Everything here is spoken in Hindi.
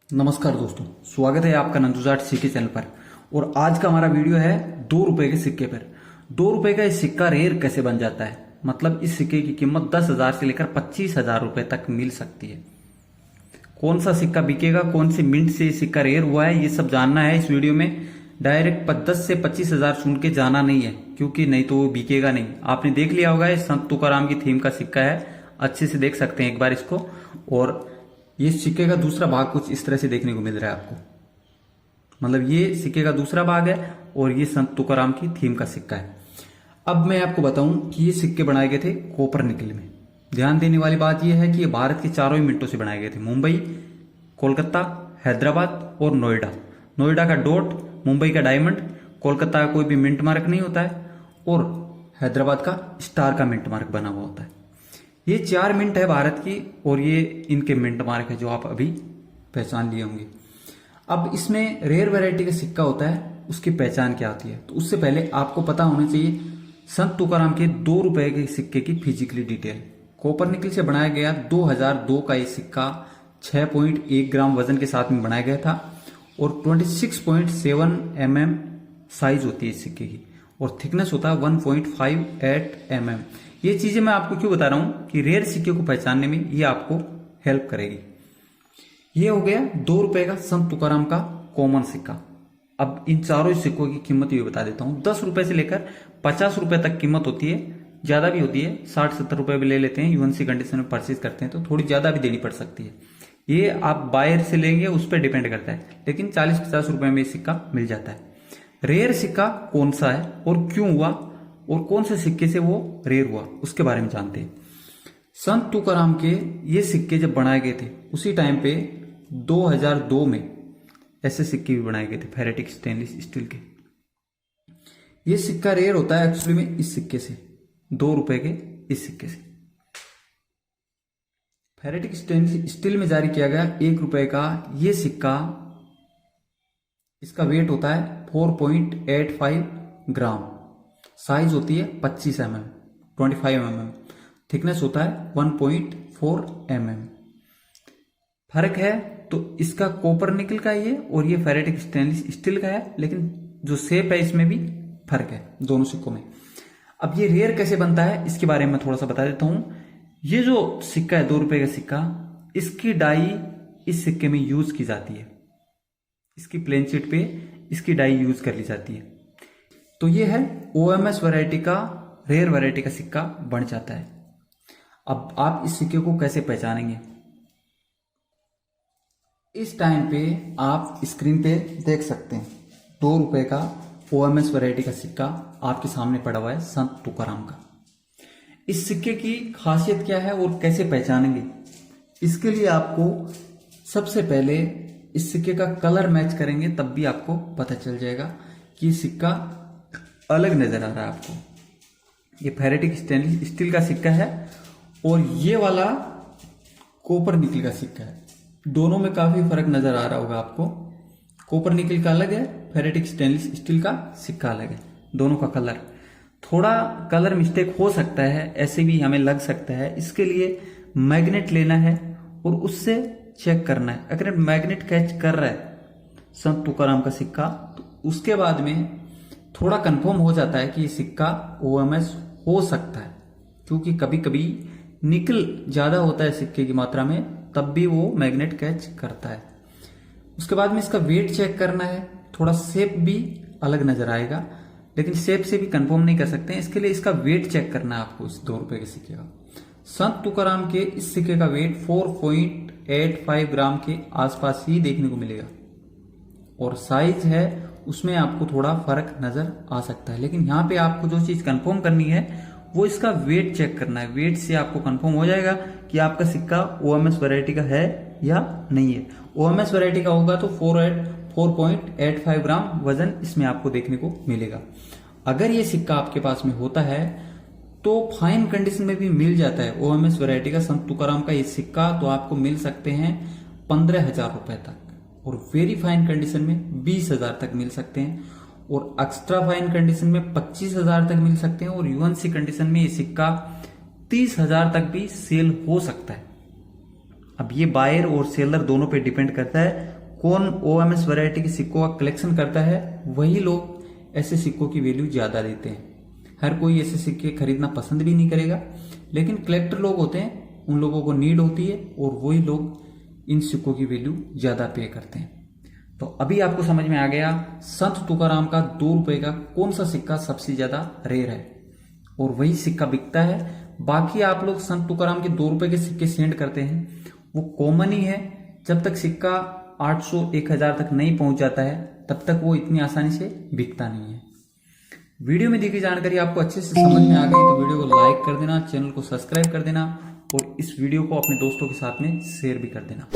नमस्कार दोस्तों, स्वागत है आपका नंदुजाट सीके चैनल पर। और आज का हमारा वीडियो है 2 रुपए के सिक्के पर। 2 रुपए का ये सिक्का रेयर कैसे बन जाता है, मतलब इस सिक्के की कीमत 10,000 से लेकर 25,000 रुपए तक मिल सकती है। कौन सा सिक्का बिकेगा, कौन सी मिंट से ये सिक्का रेयर हुआ है, ये सब जानना है इस वीडियो में। डायरेक्ट 10 से 25,000 सुन के जाना नहीं है, क्योंकि नहीं तो वो बिकेगा नहीं। आपने देख लिया होगा, ये संत तुकाराम की थीम का सिक्का है, अच्छे से देख सकते हैं एक बार इसको। और ये सिक्के का दूसरा भाग कुछ इस तरह से देखने को मिल रहा है आपको, मतलब ये सिक्के का दूसरा भाग है और ये संत तुकाराम की थीम का सिक्का है। अब मैं आपको बताऊं कि ये सिक्के बनाए गए थे कॉपर निकल में। ध्यान देने वाली बात यह है कि ये भारत के चारों ही मिंटों से बनाए गए थे। मुंबई, कोलकाता, हैदराबाद और नोएडा। नोएडा का डॉट, मुंबई का डायमंड, कोलकाता का कोई भी मिंट मार्क नहीं होता है और हैदराबाद का स्टार का मिंट मार्क बना हुआ होता है। ये 4 मिंट है भारत की और ये इनके मिंट मार्क है जो आप अभी पहचान लिए होंगे। अब इसमें रेयर वैरायटी का सिक्का होता है, उसकी पहचान क्या होती है, तो उससे पहले आपको पता होना चाहिए संत तुकाराम के 2 रुपए के सिक्के की फिजिकली डिटेल। कॉपर निकल से बनाया गया 2002 का ये सिक्का 6.1 ग्राम वजन के साथ में बनाया गया था और 26.7 mm साइज होती है इस सिक्के की और थिकनेस होता है 1.58 mm। ये चीजें मैं आपको क्यों बता रहा हूं कि रेयर सिक्के को पहचानने में ये आपको हेल्प करेगी। ये हो गया 2 रुपए का संत तुकाराम का कॉमन सिक्का। अब इन चारों सिक्कों की कीमत ये बता देता हूं। 10 रुपए से लेकर 50 रुपए तक कीमत होती है, ज्यादा भी होती है, 60-70 रुपए भी ले लेते हैं। यूएनसी कंडीशन में परचेज करते हैं तो थोड़ी ज्यादा भी देनी पड़ सकती है। ये आप बायर से लेंगे उस पर डिपेंड करता है, लेकिन 40-50 रुपए में सिक्का मिल जाता है। रेयर सिक्का कौन सा है और क्यों हुआ और कौन से सिक्के से वो रेयर हुआ, उसके बारे में जानते हैं। संत तुकाराम के ये सिक्के जब बनाए गए थे उसी टाइम पे 2002 में ऐसे सिक्के भी बनाए गए थे फेरेटिक स्टेनलेस स्टील के। ये सिक्का रेयर होता है एक्चुअली में इस सिक्के से, 2 रुपए के इस सिक्के से। फेरेटिक स्टेनलेस स्टील में जारी किया गया 1 रुपए का ये सिक्का, इसका वेट होता है 4.85 ग्राम, साइज होती है 25 mm, 25 mm, थिकनेस होता है 1.4 mm। फर्क है तो इसका कॉपर निकल का ये और ये फेरेटिक स्टेनलेस स्टील का है, लेकिन जो शेप है इसमें भी फर्क है दोनों सिक्कों में। अब ये रेयर कैसे बनता है इसके बारे में थोड़ा सा बता देता हूं। ये जो सिक्का है 2 रुपए का सिक्का, इसकी डाई इस सिक्के में यूज की जाती है, इसकी प्लेन शीट पे इसकी डाई यूज कर ली जाती है। तो ये है OMS वैरायटी का, रेयर वैरायटी का सिक्का बन जाता है। अब आप इस सिक्के को कैसे पहचानेंगे, इस टाइम पे आप स्क्रीन पे देख सकते हैं 2 रुपए का OMS वैरायटी का सिक्का आपके सामने पड़ा हुआ है संत तुकाराम का। इस सिक्के की खासियत क्या है और कैसे पहचानेंगे, इसके लिए आपको सबसे पहले इस सिक्के का कलर मैच करेंगे, तब भी आपको पता चल जाएगा कि सिक्का अलग नजर आ रहा है आपको। ये फेरेटिक स्टेनलेस स्टील का सिक्का है और ये वाला कॉपर निकल का सिक्का है। दोनों में काफी फर्क नजर आ रहा होगा आपको। कॉपर निकल का अलग है, फेरेटिक स्टेनलेस स्टील का सिक्का अलग है। दोनों का कलर, थोड़ा कलर मिस्टेक हो सकता है, ऐसे भी हमें लग सकता है। इसके लिए मैग्नेट लेना है और उससे चेक करना है। अगर मैग्नेट कैच कर रहा है संत तुकाराम का सिक्का, तो उसके बाद में थोड़ा कंफर्म हो जाता है कि ये सिक्का OMS हो सकता है, क्योंकि कभी कभी निकल ज्यादा होता है सिक्के की मात्रा में, तब भी वो मैग्नेट कैच करता है। उसके बाद में इसका वेट चेक करना है। थोड़ा शेप भी अलग नजर आएगा, लेकिन शेप से भी कंफर्म नहीं कर सकते हैं। इसके लिए इसका वेट चेक करना है आपको इस 2 रुपए के सिक्के का। संत तुकाराम के इस सिक्के का वेट 4.85 ग्राम के आसपास ही देखने को मिलेगा और साइज है उसमें आपको थोड़ा फर्क नजर आ सकता है। लेकिन यहाँ पे आपको जो चीज कंफर्म करनी है वो इसका वेट चेक करना है। वेट से आपको कंफर्म हो जाएगा कि आपका सिक्का OMS वैरायटी का है या नहीं है। OMS वैरायटी का होगा तो 4.85 ग्राम वजन इसमें आपको देखने को मिलेगा। अगर ये सिक्का आपके पास में होता है तो फाइन कंडीशन में भी मिल जाता है OMS वैरायटी का संत तुकाराम का ये सिक्का, तो आपको मिल सकते हैं 15,000 रुपए तक, और वेरी फाइन कंडीशन में 20,000 तक मिल सकते हैं, और एक्स्ट्रा फाइन कंडीशन में 25,000 तक मिल सकते हैं, और यूएनसी कंडीशन में ये सिक्का 30,000 तक भी सेल हो सकता है। अब ये बायर और सेलर दोनों पे डिपेंड करता है कौन ओएमएस वैरायटी के सिक्कों का कलेक्शन करता है वही लोग ऐसे सिक्कों की वैल्यू ज्यादा देते हैं। हर कोई ऐसे सिक्के खरीदना पसंद भी नहीं करेगा, लेकिन कलेक्टर लोग होते हैं, उन लोगों को नीड होती है और वही लोग इन सिक्कों की वैल्यू ज्यादा पे करते हैं। तो अभी आपको समझ में आ गया संत तुकाराम का 2 रुपए का कौन सा सिक्का सबसे ज्यादा रेयर है और वही सिक्का बिकता है। बाकी आप लोग संत तुकाराम के 2 रुपए के सिक्के सेंड करते हैं, वो कॉमन ही है। जब तक सिक्का 800-1000 तक नहीं पहुंच जाता है तब तक वो इतनी आसानी से बिकता नहीं है। वीडियो में दी गई जानकारी आपको अच्छे से समझ में आ गई तो वीडियो को लाइक कर देना, चैनल को सब्सक्राइब कर देना और इस वीडियो को अपने दोस्तों के साथ में शेयर भी कर देना।